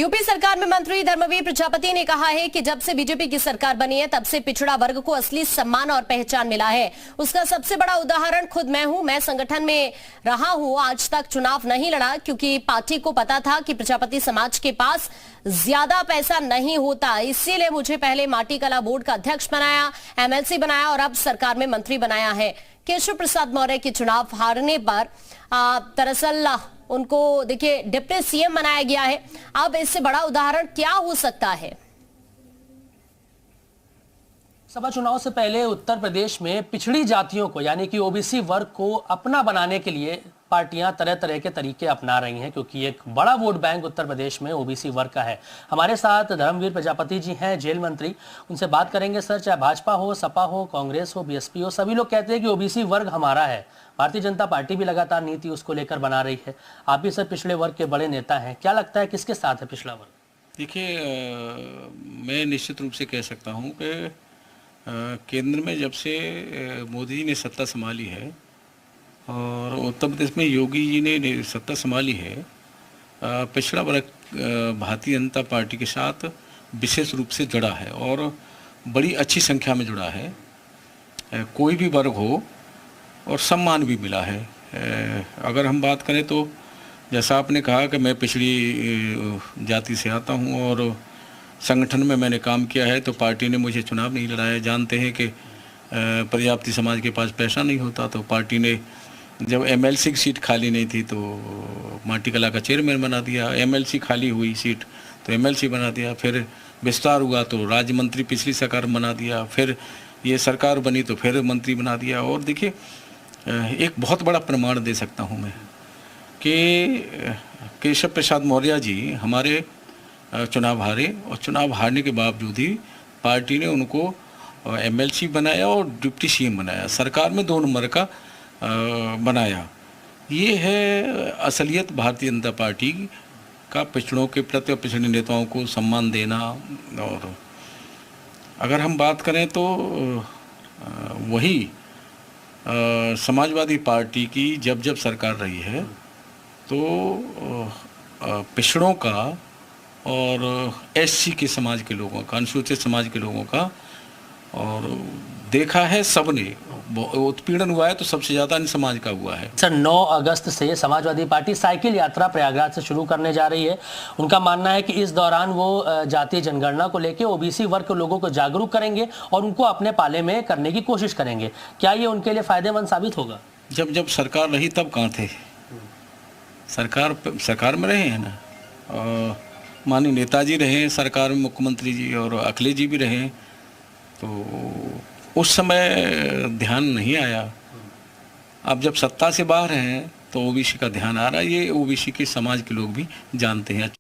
UP सरकार में मंत्री धर्मवीर प्रजापति ने कहा है कि जब से बीजेपी की सरकार बनी है तब से पिछड़ा वर्ग को असली सम्मान और पहचान मिला है। उसका सबसे बड़ा उदाहरण खुद मैं हूं। मैं संगठन में रहा हूं, आज तक चुनाव नहीं लड़ा क्योंकि पार्टी को पता था कि प्रजापति समाज के पास ज्यादा पैसा नहीं होता, इसीलिए मुझे पहले माटी कला बोर्ड का अध्यक्ष बनाया, एमएलसी बनाया और अब सरकार में मंत्री बनाया है। केशव प्रसाद मौर्य के चुनाव हारने पर दरअसल उनको देखिए डिप्टी सीएम बनाया गया है। अब इससे बड़ा उदाहरण क्या हो सकता है? सभा चुनाव से पहले उत्तर प्रदेश में पिछड़ी जातियों को यानी कि ओबीसी वर्ग को अपना बनाने के लिए पार्टियां तरह तरह के तरीके अपना रही हैं, क्योंकि एक बड़ा वोट बैंक उत्तर प्रदेश में ओबीसी वर्ग का है। हमारे साथ धर्मवीर प्रजापति जी हैं, जेल मंत्री। उनसे बात करेंगे। सर, चाहे भाजपा हो, सपा हो, कांग्रेस हो, बीएसपी हो, सभी लोग कहते हैं कि ओबीसी वर्ग हमारा है। भारतीय जनता पार्टी भी लगातार नीति उसको लेकर बना रही है। आप भी सर पिछड़े वर्ग के बड़े नेता हैं, क्या लगता है किसके साथ है पिछड़ा वर्ग? देखिए, मैं निश्चित रूप से कह सकता हूँ कि केंद्र में जब से मोदी जी ने सत्ता संभाली है और उत्तर प्रदेश में योगी जी ने सत्ता संभाली है, पिछड़ा वर्ग भारतीय जनता पार्टी के साथ विशेष रूप से जुड़ा है और बड़ी अच्छी संख्या में जुड़ा है। कोई भी वर्ग हो और सम्मान भी मिला है। अगर हम बात करें तो जैसा आपने कहा कि मैं पिछड़ी जाति से आता हूं और संगठन में मैंने काम किया है, तो पार्टी ने मुझे चुनाव नहीं लड़ाया। जानते हैं कि प्रजापति समाज के पास पैसा नहीं होता, तो पार्टी ने जब एमएलसी की सीट खाली नहीं थी तो माटी कला का चेयरमैन बना दिया। एमएलसी खाली हुई सीट तो एमएलसी बना दिया। फिर विस्तार हुआ तो राज्य मंत्री पिछली सरकार बना दिया। फिर ये सरकार बनी तो फिर मंत्री बना दिया। और देखिए, एक बहुत बड़ा प्रमाण दे सकता हूँ मैं कि केशव प्रसाद मौर्य जी हमारे चुनाव हारे और चुनाव हारने के बावजूद ही पार्टी ने उनको एमएलसी बनाया और डिप्टी सीएम बनाया, सरकार में 2 नंबर का बनाया। ये है असलियत भारतीय जनता पार्टी का, पिछड़ों के प्रति और पिछड़े नेताओं को सम्मान देना। और अगर हम बात करें तो वही समाजवादी पार्टी की जब जब सरकार रही है तो पिछड़ों का और एससी के समाज के लोगों का, अनुसूचित समाज के लोगों का, और देखा है सबने, उत्पीड़न हुआ है तो सबसे ज़्यादा इन समाज का हुआ है। सर, 9 अगस्त से समाजवादी पार्टी साइकिल यात्रा प्रयागराज से शुरू करने जा रही है। उनका मानना है कि इस दौरान वो जातीय जनगणना को लेकर ओबीसी वर्ग के लोगों को जागरूक करेंगे और उनको अपने पाले में करने की कोशिश करेंगे। क्या ये उनके लिए फायदेमंद साबित होगा? जब जब सरकार रही तब कहाँ थे? सरकार में रहे हैं ना, माननीय नेताजी रहे सरकार में, मुख्यमंत्री जी और अखिलेश जी भी रहे, तो उस समय ध्यान नहीं आया। अब जब सत्ता से बाहर हैं तो ओबीसी का ध्यान आ रहा है। ये ओबीसी के समाज के लोग भी जानते हैं।